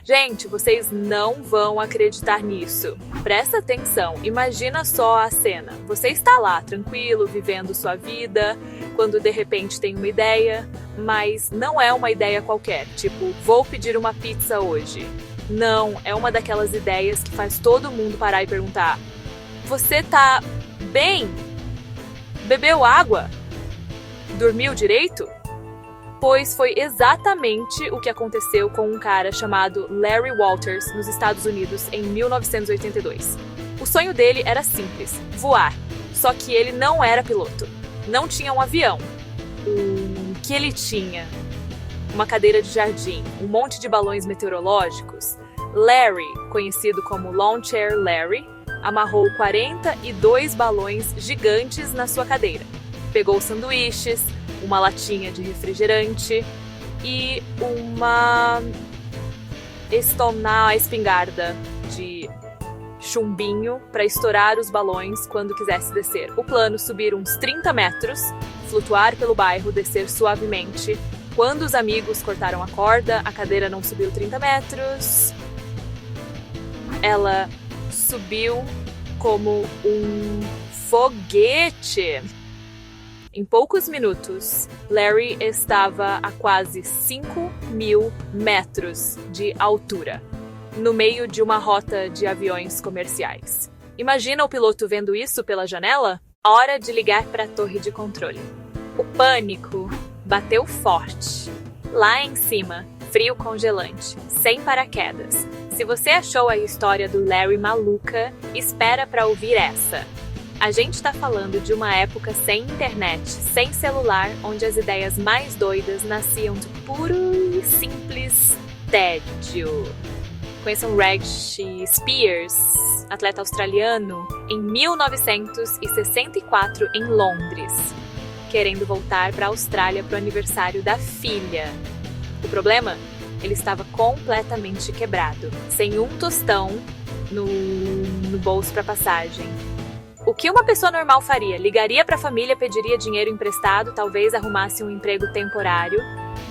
Gente, vocês não vão acreditar nisso. Presta atenção, imagina só a cena. Você está lá, tranquilo, vivendo sua vida, quando de repente tem uma ideia, mas não é uma ideia qualquer, tipo, vou pedir uma pizza hoje. Não, é uma daquelas ideias que faz todo mundo parar e perguntar: você tá bem? Bebeu água? Dormiu direito? Pois foi exatamente o que aconteceu com um cara chamado Larry Walters nos Estados Unidos em 1982. O sonho dele era simples, voar, só que ele não era piloto, não tinha um avião. O que ele tinha? Uma cadeira de jardim, um monte de balões meteorológicos. Larry, conhecido como Lawn Chair Larry, amarrou 42 balões gigantes na sua cadeira. Pegou sanduíches, uma latinha de refrigerante e uma espingarda de chumbinho para estourar os balões quando quisesse descer. O plano: subir uns 30 metros, flutuar pelo bairro, descer suavemente. Quando os amigos cortaram a corda, a cadeira não subiu 30 metros. Ela subiu como um foguete. Em poucos minutos, Larry estava a quase 5.000 metros de altura, no meio de uma rota de aviões comerciais. Imagina o piloto vendo isso pela janela? Hora de ligar para a torre de controle. O pânico bateu forte. Lá em cima, frio congelante, sem paraquedas. Se você achou a história do Larry maluca, espera para ouvir essa. A gente está falando de uma época sem internet, sem celular, onde as ideias mais doidas nasciam de puro e simples tédio. Conheçam Reggie Spears, atleta australiano, em 1964 em Londres, querendo voltar para a Austrália para o aniversário da filha. O problema? Ele estava completamente quebrado, sem um tostão no bolso para passagem. O que uma pessoa normal faria? Ligaria para a família, pediria dinheiro emprestado, talvez arrumasse um emprego temporário,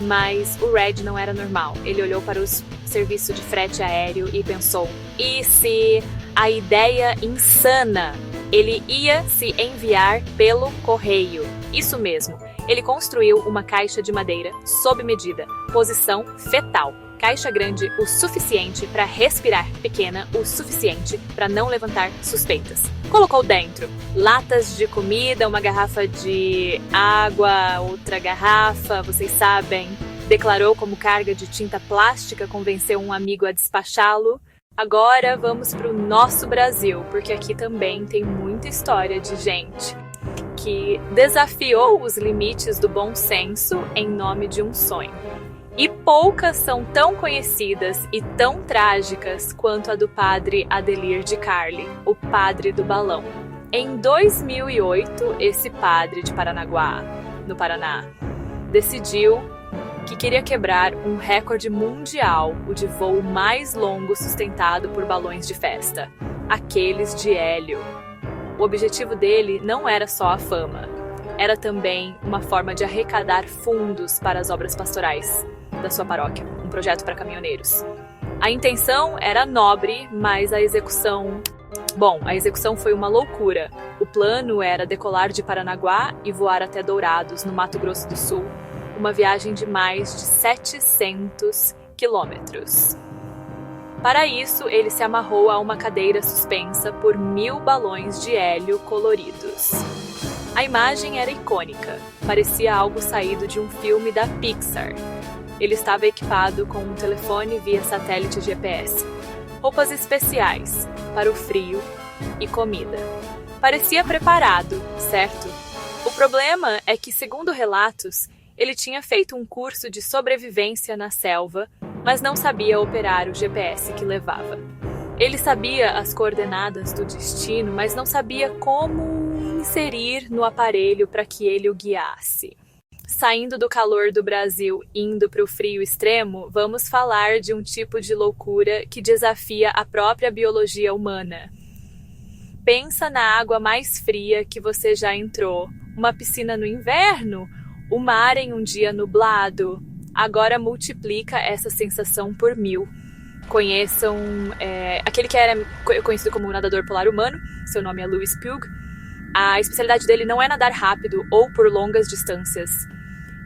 mas o Red não era normal. Ele olhou para o serviço de frete aéreo e pensou: e se a ideia insana? Ele ia se enviar pelo correio. Isso mesmo, ele construiu uma caixa de madeira sob medida, posição fetal. Caixa grande o suficiente para respirar, pequena o suficiente para não levantar suspeitas. Colocou dentro latas de comida, uma garrafa de água, outra garrafa, vocês sabem. Declarou como carga de tinta plástica, convenceu um amigo a despachá-lo. Agora vamos para o nosso Brasil, porque aqui também tem muita história de gente que desafiou os limites do bom senso em nome de um sonho. E poucas são tão conhecidas e tão trágicas quanto a do padre Adelir de Carli, o padre do balão. Em 2008, esse padre de Paranaguá, no Paraná, decidiu que queria quebrar um recorde mundial, o de voo mais longo sustentado por balões de festa, aqueles de hélio. O objetivo dele não era só a fama, era também uma forma de arrecadar fundos para as obras pastorais da sua paróquia, um projeto para caminhoneiros. A intenção era nobre, mas a execução foi uma loucura. O plano era decolar de Paranaguá e voar até Dourados, no Mato Grosso do Sul, uma viagem de mais de 700 quilômetros. Para isso, ele se amarrou a uma cadeira suspensa por 1.000 balões de hélio coloridos. A imagem era icônica, parecia algo saído de um filme da Pixar. Ele estava equipado com um telefone via satélite GPS, roupas especiais para o frio e comida. Parecia preparado, certo? O problema é que, segundo relatos, ele tinha feito um curso de sobrevivência na selva, mas não sabia operar o GPS que levava. Ele sabia as coordenadas do destino, mas não sabia como inserir no aparelho para que ele o guiasse. Saindo do calor do Brasil, indo para o frio extremo, vamos falar de um tipo de loucura que desafia a própria biologia humana. Pensa na água mais fria que você já entrou. Uma piscina no inverno? O mar em um dia nublado? Agora multiplica essa sensação por 1.000. conheçam aquele que era conhecido como nadador polar humano. Seu nome é Louis Pugh. A especialidade dele não é nadar rápido ou por longas distâncias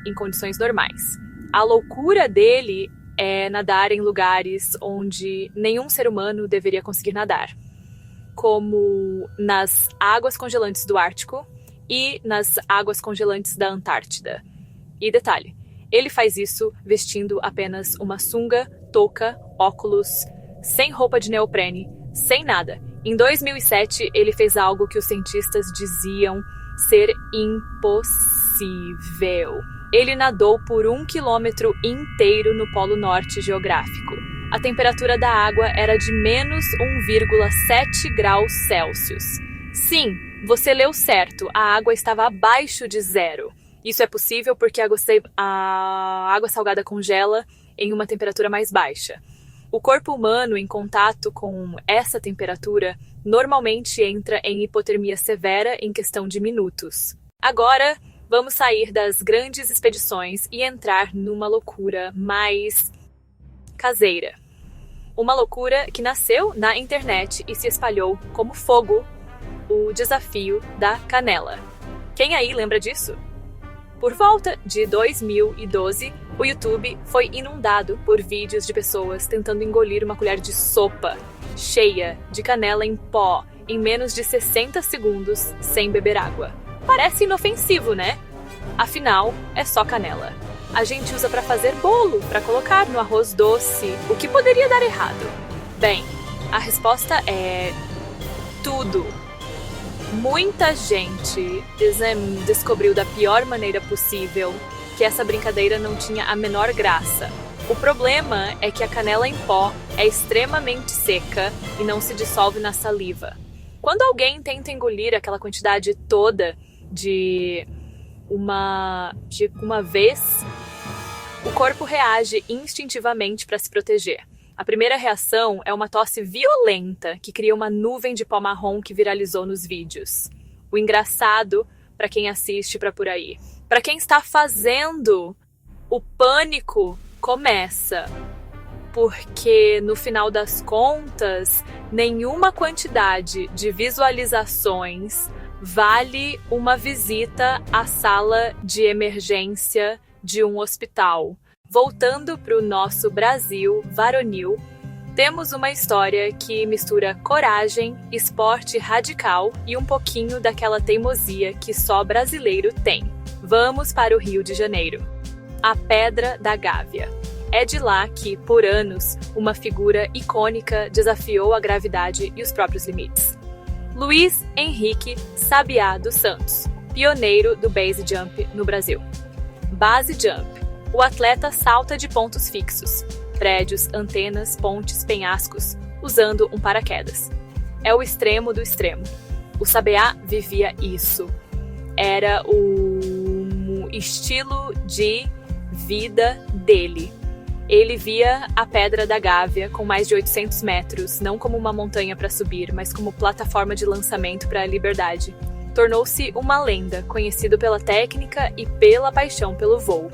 em condições normais. A loucura dele é nadar em lugares onde nenhum ser humano deveria conseguir nadar, como nas águas congelantes do Ártico e nas águas congelantes da Antártida. E detalhe, ele faz isso vestindo apenas uma sunga, touca, óculos, sem roupa de neoprene, sem nada. Em 2007, ele fez algo que os cientistas diziam ser impossível. Ele nadou por 1 quilômetro inteiro no Polo Norte geográfico. A temperatura da água era de menos 1,7 graus Celsius. Sim, você leu certo, a água estava abaixo de zero. Isso é possível porque a água salgada congela em uma temperatura mais baixa. O corpo humano, em contato com essa temperatura, normalmente entra em hipotermia severa em questão de minutos. Agora, vamos sair das grandes expedições e entrar numa loucura mais caseira. Uma loucura que nasceu na internet e se espalhou como fogo, o desafio da canela. Quem aí lembra disso? Por volta de 2012, o YouTube foi inundado por vídeos de pessoas tentando engolir uma colher de sopa cheia de canela em pó em menos de 60 segundos sem beber água. Parece inofensivo, né? Afinal, é só canela. A gente usa para fazer bolo, para colocar no arroz doce. O que poderia dar errado? Bem, a resposta é tudo. Muita gente descobriu da pior maneira possível que essa brincadeira não tinha a menor graça. O problema é que a canela em pó é extremamente seca e não se dissolve na saliva. Quando alguém tenta engolir aquela quantidade toda de uma vez, o corpo reage instintivamente para se proteger. A primeira reação é uma tosse violenta que cria uma nuvem de pó marrom que viralizou nos vídeos. O engraçado, para quem assiste por aí, para quem está fazendo, o pânico começa. Porque, no final das contas, nenhuma quantidade de visualizações vale uma visita à sala de emergência de um hospital. Voltando para o nosso Brasil varonil, temos uma história que mistura coragem, esporte radical e um pouquinho daquela teimosia que só brasileiro tem. Vamos para o Rio de Janeiro. A Pedra da Gávea. É de lá que, por anos, uma figura icônica desafiou a gravidade e os próprios limites. Luiz Henrique Sabiá dos Santos, pioneiro do base jump no Brasil. Base jump. O atleta salta de pontos fixos, prédios, antenas, pontes, penhascos, usando um paraquedas. É o extremo do extremo. O Sabiá vivia isso. Era o estilo de vida dele. Ele via a Pedra da Gávea com mais de 800 metros, não como uma montanha para subir, mas como plataforma de lançamento para a liberdade. Tornou-se uma lenda, conhecido pela técnica e pela paixão pelo voo.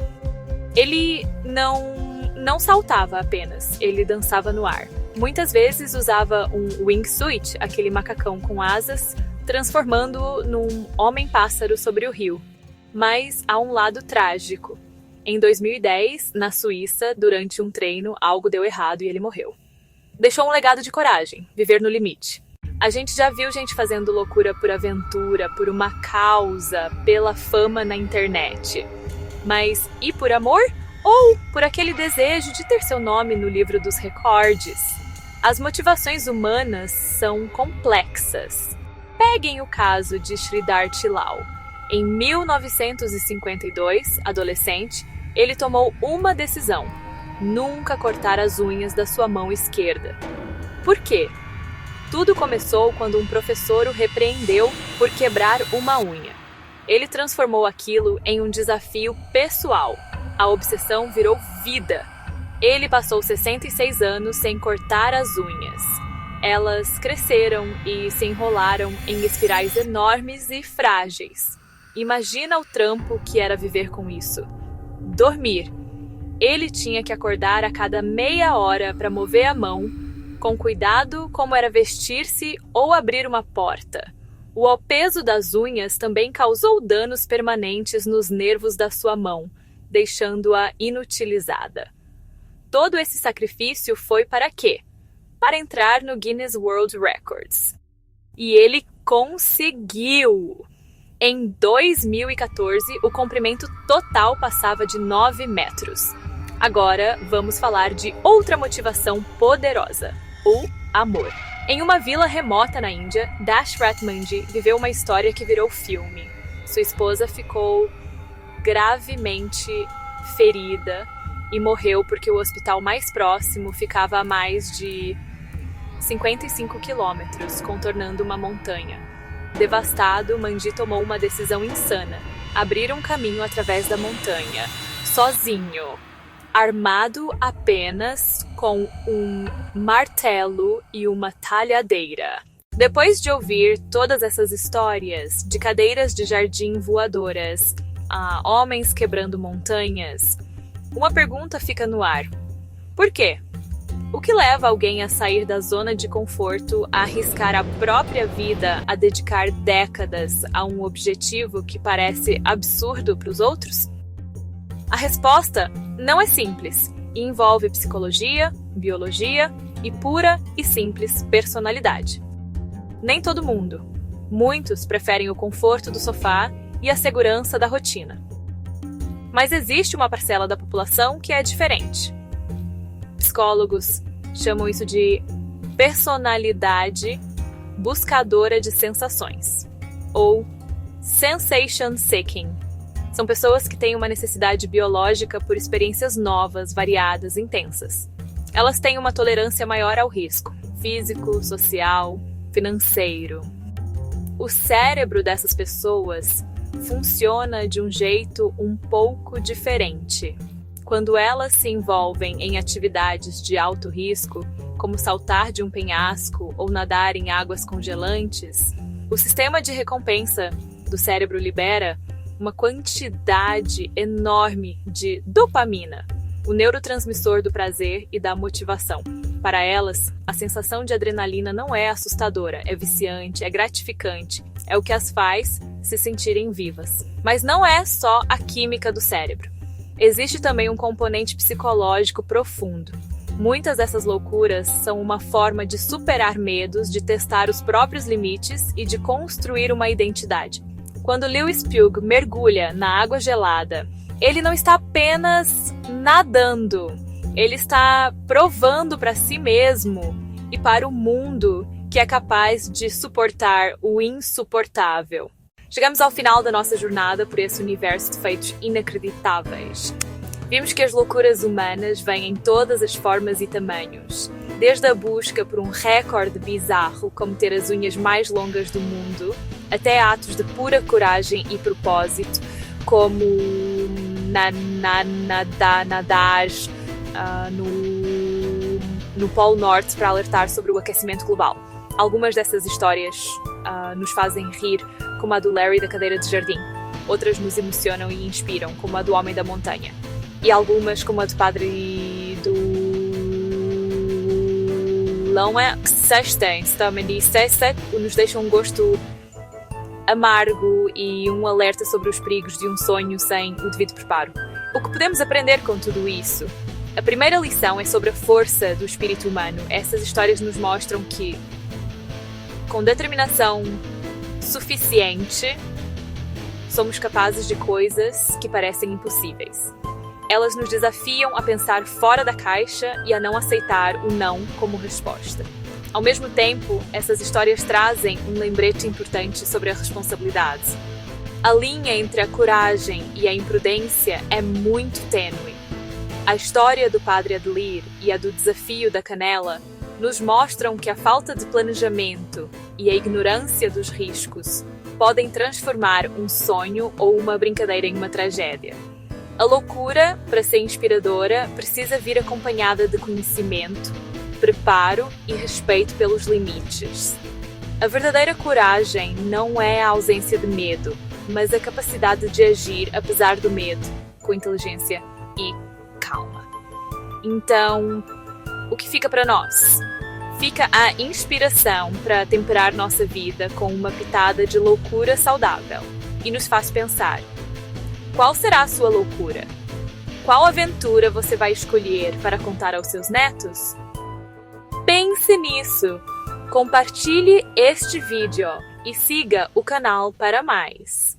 Ele não saltava apenas, ele dançava no ar. Muitas vezes usava um wingsuit, aquele macacão com asas, transformando-o num homem-pássaro sobre o rio. Mas há um lado trágico. Em 2010, na Suíça, durante um treino, algo deu errado e ele morreu. Deixou um legado de coragem, viver no limite. A gente já viu gente fazendo loucura por aventura, por uma causa, pela fama na internet. Mas e por amor? Ou por aquele desejo de ter seu nome no livro dos recordes? As motivações humanas são complexas. Peguem o caso de Sridhar Tilal. Em 1952, adolescente, ele tomou uma decisão: nunca cortar as unhas da sua mão esquerda. Por quê? Tudo começou quando um professor o repreendeu por quebrar uma unha. Ele transformou aquilo em um desafio pessoal. A obsessão virou vida. Ele passou 66 anos sem cortar as unhas. Elas cresceram e se enrolaram em espirais enormes e frágeis. Imagina o trampo que era viver com isso. Dormir. Ele tinha que acordar a cada meia hora para mover a mão, com cuidado como era vestir-se ou abrir uma porta. O peso das unhas também causou danos permanentes nos nervos da sua mão, deixando-a inutilizada. Todo esse sacrifício foi para quê? Para entrar no Guinness World Records. E ele conseguiu! Em 2014, o comprimento total passava de 9 metros. Agora, vamos falar de outra motivação poderosa: o amor. Em uma vila remota na Índia, Dashrath Manji viveu uma história que virou filme. Sua esposa ficou gravemente ferida e morreu porque o hospital mais próximo ficava a mais de 55 quilômetros, contornando uma montanha. Devastado, Manji tomou uma decisão insana: abrir um caminho através da montanha, sozinho, armado apenas com um martelo e uma talhadeira. Depois de ouvir todas essas histórias de cadeiras de jardim voadoras, a homens quebrando montanhas, uma pergunta fica no ar: por quê? O que leva alguém a sair da zona de conforto, a arriscar a própria vida, a dedicar décadas a um objetivo que parece absurdo para os outros? A resposta não é simples e envolve psicologia, biologia e pura e simples personalidade. Nem todo mundo. Muitos preferem o conforto do sofá e a segurança da rotina. Mas existe uma parcela da população que é diferente. Psicólogos chamam isso de personalidade buscadora de sensações, ou sensation seeking. São pessoas que têm uma necessidade biológica por experiências novas, variadas, intensas. Elas têm uma tolerância maior ao risco, físico, social, financeiro. O cérebro dessas pessoas funciona de um jeito um pouco diferente. Quando elas se envolvem em atividades de alto risco, como saltar de um penhasco ou nadar em águas congelantes, o sistema de recompensa do cérebro libera uma quantidade enorme de dopamina, o neurotransmissor do prazer e da motivação. Para elas, a sensação de adrenalina não é assustadora, é viciante, é gratificante, é o que as faz se sentirem vivas. Mas não é só a química do cérebro. Existe também um componente psicológico profundo. Muitas dessas loucuras são uma forma de superar medos, de testar os próprios limites e de construir uma identidade. Quando Lewis Pugh mergulha na água gelada, ele não está apenas nadando, ele está provando para si mesmo e para o mundo que é capaz de suportar o insuportável. Chegamos ao final da nossa jornada por esse universo de feitos inacreditáveis. Vimos que as loucuras humanas vêm em todas as formas e tamanhos, desde a busca por um recorde bizarro, como ter as unhas mais longas do mundo, até atos de pura coragem e propósito, como nadar no Polo Norte para alertar sobre o aquecimento global. Algumas dessas histórias nos fazem rir, como a do Larry da cadeira de jardim. Outras nos emocionam e inspiram, como a do Homem da Montanha. E algumas, como a do Padre do Loma Sexten, nos deixam um gosto amargo e um alerta sobre os perigos de um sonho sem o devido preparo. O que podemos aprender com tudo isso? A primeira lição é sobre a força do espírito humano. Essas histórias nos mostram que, com determinação suficiente, somos capazes de coisas que parecem impossíveis. Elas nos desafiam a pensar fora da caixa e a não aceitar o não como resposta. Ao mesmo tempo, essas histórias trazem um lembrete importante sobre a responsabilidade. A linha entre a coragem e a imprudência é muito tênue. A história do Padre Adelir e a do desafio da canela nos mostram que a falta de planejamento e a ignorância dos riscos podem transformar um sonho ou uma brincadeira em uma tragédia. A loucura, para ser inspiradora, precisa vir acompanhada de conhecimento, preparo e respeito pelos limites. A verdadeira coragem não é a ausência de medo, mas a capacidade de agir apesar do medo, com inteligência e calma. Então, o que fica para nós? Fica a inspiração para temperar nossa vida com uma pitada de loucura saudável e nos faz pensar: qual será a sua loucura? Qual aventura você vai escolher para contar aos seus netos? Pense nisso! Compartilhe este vídeo e siga o canal para mais.